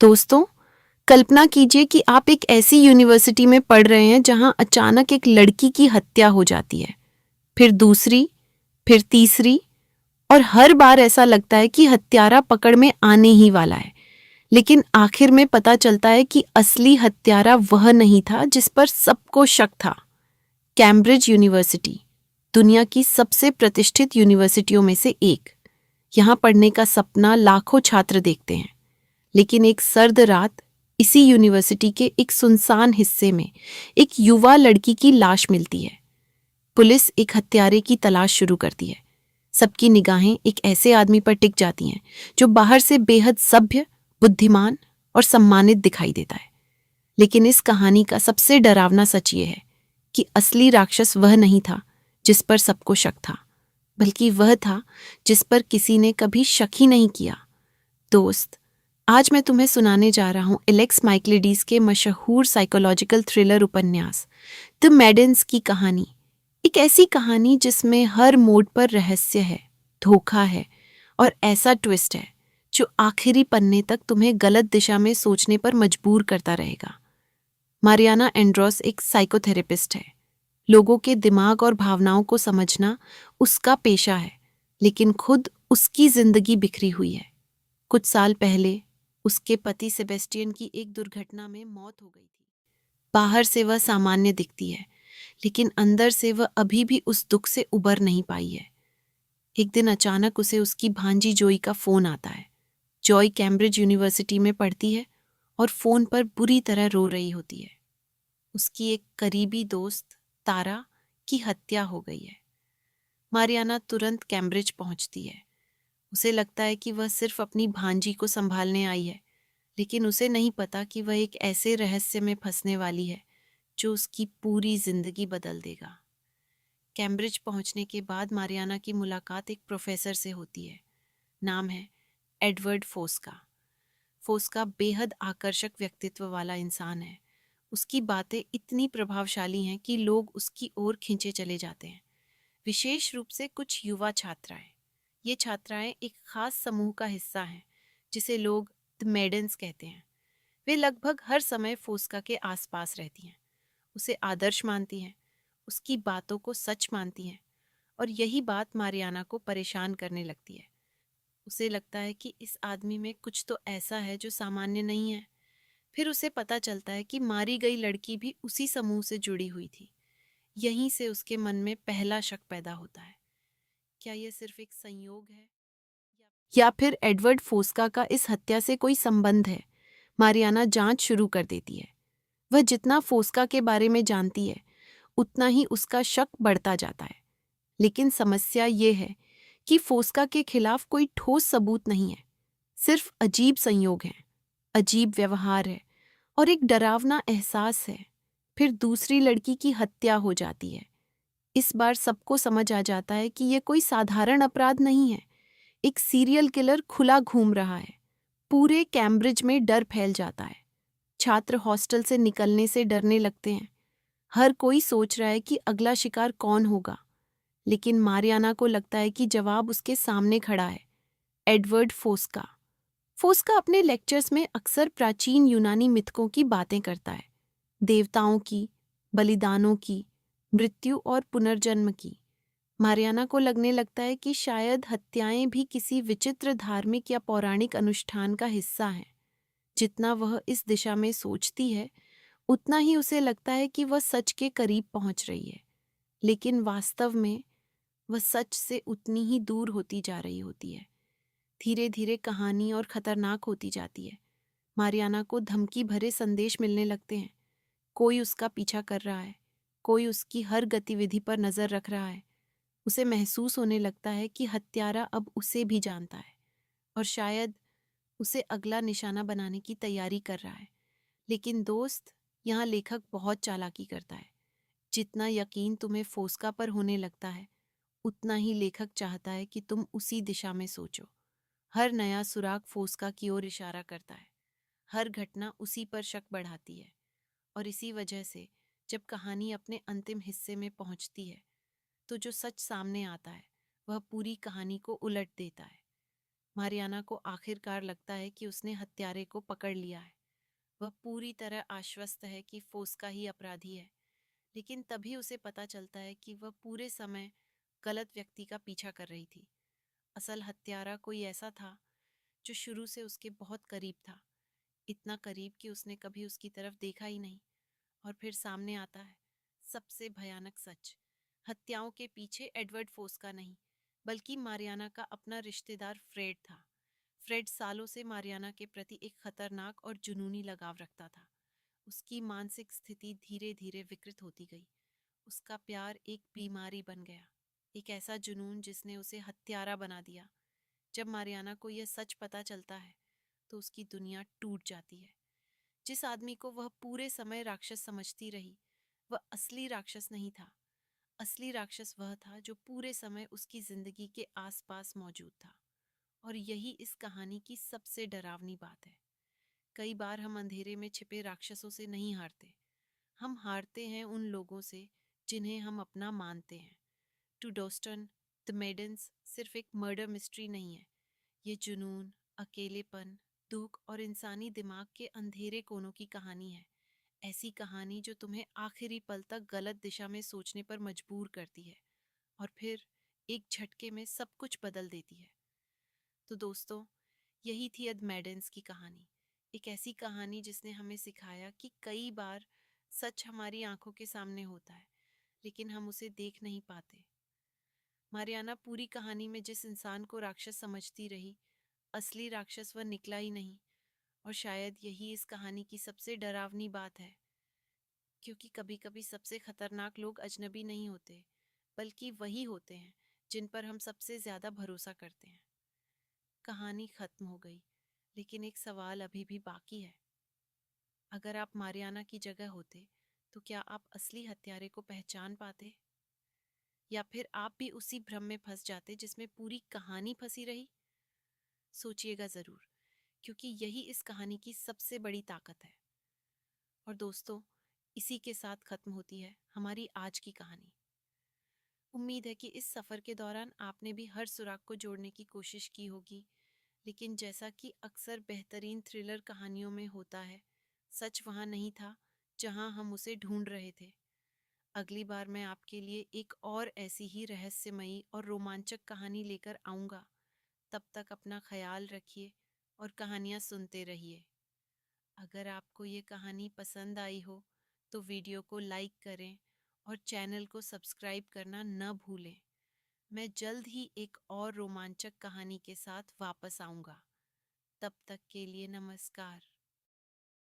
दोस्तों, कल्पना कीजिए कि आप एक ऐसी यूनिवर्सिटी में पढ़ रहे हैं जहां अचानक एक लड़की की हत्या हो जाती है, फिर दूसरी, फिर तीसरी, और हर बार ऐसा लगता है कि हत्यारा पकड़ में आने ही वाला है। लेकिन आखिर में पता चलता है कि असली हत्यारा वह नहीं था जिस पर सबको शक था। कैम्ब्रिज यूनिवर्सिटी, दुनिया की सबसे प्रतिष्ठित यूनिवर्सिटियों में से एक। यहाँ पढ़ने का सपना लाखों छात्र देखते हैं। लेकिन एक सर्द रात इसी यूनिवर्सिटी के एक सुनसान हिस्से में एक युवा लड़की की लाश मिलती है। पुलिस एक हत्यारे की तलाश शुरू करती है। सबकी निगाहें एक ऐसे आदमी पर टिक जाती हैं जो बाहर से बेहद सभ्य, बुद्धिमान और सम्मानित दिखाई देता है। लेकिन इस कहानी का सबसे डरावना सच ये है कि असली राक्षस वह नहीं था जिस पर सबको शक था, बल्कि वह था जिस पर किसी ने कभी शक ही नहीं किया। दोस्त, आज मैं तुम्हें सुनाने जा रहा हूं एलेक्स माइकलिडीज के मशहूर साइकोलॉजिकल थ्रिलर उपन्यास द मैडेंस की कहानी। एक ऐसी कहानी जिसमें हर मोड़ पर रहस्य है, धोखा है और ऐसा ट्विस्ट है जो आखिरी पन्ने तक तुम्हें गलत दिशा में सोचने पर मजबूर करता रहेगा। मारियाना एंड्रोस एक साइकोथेरेपिस्ट है। लोगों के दिमाग और भावनाओं को समझना उसका पेशा है, लेकिन खुद उसकी जिंदगी बिखरी हुई है। कुछ साल पहले उसके पति सेबेस्टियन की एक दुर्घटना में मौत हो गई थी। बाहर से वह सामान्य दिखती है, लेकिन अंदर से वह अभी भी उस दुख से उबर नहीं पाई है। एक दिन अचानक उसे उसकी भांजी जॉय का फोन आता है। जॉय कैम्ब्रिज यूनिवर्सिटी में पढ़ती है और फोन पर बुरी तरह रो रही होती है। उसकी एक करीबी दोस्त तारा की हत्या हो गई है। मारियाना तुरंत कैम्ब्रिज पहुंचती है। उसे लगता है कि वह सिर्फ अपनी भांजी को संभालने आई है, लेकिन उसे नहीं पता कि वह एक ऐसे रहस्य में फंसने वाली है जो उसकी पूरी जिंदगी बदल देगा। कैम्ब्रिज पहुंचने के बाद मारियाना की मुलाकात एक प्रोफेसर से होती है। नाम है एडवर्ड फोस्का। फोस्का बेहद आकर्षक व्यक्तित्व वाला इंसान है। उसकी बातें इतनी प्रभावशाली हैं कि लोग उसकी ओर खींचे चले जाते हैं, विशेष रूप से कुछ युवा छात्राएं। ये छात्राएं एक खास समूह का हिस्सा हैं जिसे लोग द मेडन्स कहते हैं। वे लगभग हर समय फोस्का के आसपास रहती हैं, उसे आदर्श मानती हैं, उसकी बातों को सच मानती हैं, और यही बात मारियाना को परेशान करने लगती है। उसे लगता है कि इस आदमी में कुछ तो ऐसा है जो सामान्य नहीं है। फिर उसे पता चलता है कि मारी गई लड़की भी उसी समूह से जुड़ी हुई थी। यहीं से उसके मन में पहला शक पैदा होता है। क्या यह सिर्फ एक संयोग है, या फिर एडवर्ड फोस्का का इस हत्या से कोई संबंध है? मारियाना जांच शुरू कर देती है। वह जितना फोस्का के बारे में जानती है, उतना ही उसका शक बढ़ता जाता है। लेकिन समस्या ये है कि फोस्का के खिलाफ कोई ठोस सबूत नहीं है, सिर्फ अजीब संयोग हैं, अजीब व्यवहार है और एक डरावना एहसास है। फिर दूसरी लड़की की हत्या हो जाती है। इस बार सबको समझ आ जाता है कि यह कोई साधारण अपराध नहीं है। एक सीरियल किलर खुला घूम रहा है। पूरे कैम्ब्रिज में डर फैल जाता है। छात्र हॉस्टल से निकलने से डरने लगते हैं। हर कोई सोच रहा है कि अगला शिकार कौन होगा, लेकिन मारियाना को लगता है कि जवाब उसके सामने खड़ा है, एडवर्ड फोस्का। फोस्का अपने लेक्चर्स में अक्सर प्राचीन यूनानी मिथकों की बातें करता है, देवताओं की, बलिदानों की, मृत्यु और पुनर्जन्म की। मारियाना को लगने लगता है कि शायद हत्याएं भी किसी विचित्र धार्मिक या पौराणिक अनुष्ठान का हिस्सा हैं। जितना वह इस दिशा में सोचती है, उतना ही उसे लगता है कि वह सच के करीब पहुंच रही है। लेकिन वास्तव में वह सच से उतनी ही दूर होती जा रही होती है। धीरे धीरे कहानी और खतरनाक होती जाती है। मारियाना को धमकी भरे संदेश मिलने लगते हैं। कोई उसका पीछा कर रहा है, कोई उसकी हर गतिविधि पर नजर रख रहा है। उसे महसूस होने लगता है कि हत्यारा अब उसे भी जानता है और शायद उसे अगला निशाना बनाने की तैयारी कर रहा है। लेकिन दोस्त, यहाँ लेखक बहुत चालाकी करता है। जितना यकीन तुम्हें फोस्का पर होने लगता है, उतना ही लेखक चाहता है कि तुम उसी दिशा में सोचो। हर नया सुराग फोस्का की ओर इशारा करता है। हर घटना उसी पर शक बढ़ाती है। और इसी वजह से जब कहानी अपने अंतिम हिस्से में पहुंचती है, तो जो सच सामने आता है वह पूरी कहानी को उलट देता है। मारियाना को आखिरकार लगता है कि उसने हत्यारे को पकड़ लिया है। वह पूरी तरह आश्वस्त है कि फोस्का ही अपराधी है, लेकिन तभी उसे पता चलता है कि वह पूरे समय गलत व्यक्ति का पीछा कर रही थी। असल हत्यारा कोई ऐसा था जो शुरू से उसके बहुत करीब था, इतना करीब कि उसने कभी उसकी तरफ देखा ही नहीं। और फिर सामने आता है सबसे भयानक सच। हत्याओं के पीछे एडवर्ड फोस्का नहीं, बल्कि मारियाना का अपना रिश्तेदार फ्रेड था। फ्रेड सालों से मारियाना के प्रति एक खतरनाक और जुनूनी लगाव रखता था। उसकी मानसिक स्थिति धीरे धीरे विकृत होती गई। उसका प्यार एक बीमारी बन गया, एक ऐसा जुनून जिसने उसे हत्यारा बना दिया। जब मारियाना को यह सच पता चलता है तो उसकी दुनिया टूट जाती है। जिस आदमी को वह पूरे समय राक्षस समझती रही, वह असली राक्षस नहीं था। असली राक्षस वह था जो पूरे समय उसकी जिंदगी के आसपास मौजूद था। और यही इस कहानी की सबसे डरावनी बात है। कई बार हम अंधेरे में छिपे राक्षसों से नहीं हारते, हम हारते हैं उन लोगों से जिन्हें हम अपना मानते हैं। टू डॉस्टन, द मेडन्स सिर्फ एक मर्डर मिस्ट्री नहीं है। ये जुनून, अकेलेपन, दुख और इंसानी दिमाग के अंधेरे कोनों की कहानी है। ऐसी कहानी जो तुम्हें आखिरी पल तक गलत दिशा में सोचने पर मजबूर करती है और फिर एक झटके में सब कुछ बदल देती है। तो दोस्तों, यही थी द मेडन्स की कहानी। एक ऐसी कहानी जिसने हमें सिखाया कि कई बार सच हमारी आंखों के सामने होता है, लेकिन हम उसे देख नहीं पाते। मारियाना पूरी कहानी में जिस इंसान को राक्षस समझती रही, असली राक्षस वह निकला ही नहीं। और शायद यही इस कहानी की सबसे डरावनी बात है, क्योंकि कभी कभी सबसे खतरनाक लोग अजनबी नहीं होते, बल्कि वही होते हैं जिन पर हम सबसे ज्यादा भरोसा करते हैं। कहानी खत्म हो गई, लेकिन एक सवाल अभी भी बाकी है। अगर आप मारियाना की जगह होते तो क्या आप असली हत्यारे को पहचान पाते, या फिर आप भी उसी भ्रम में फंस जाते जिसमें पूरी कहानी फंसी रही? सोचिएगा जरूर, क्योंकि यही इस कहानी की सबसे बड़ी ताकत है। और दोस्तों, इसी के साथ खत्म होती है हमारी आज की कहानी। उम्मीद है कि इस सफ़र के दौरान आपने भी हर सुराग को जोड़ने की कोशिश की होगी, लेकिन जैसा कि अक्सर बेहतरीन थ्रिलर कहानियों में होता है, सच वहाँ नहीं था जहाँ हम उसे ढूंढ रहे थे। अगली बार मैं आपके लिए एक और ऐसी ही रहस्यमयी और रोमांचक कहानी लेकर आऊँगा। तब तक अपना ख्याल रखिए और कहानियाँ सुनते रहिए। अगर आपको ये कहानी पसंद आई हो तो वीडियो को लाइक करें और चैनल को सब्सक्राइब करना न भूलें। मैं जल्द ही एक और रोमांचक कहानी के साथ वापस आऊँगा। तब तक के लिए नमस्कार।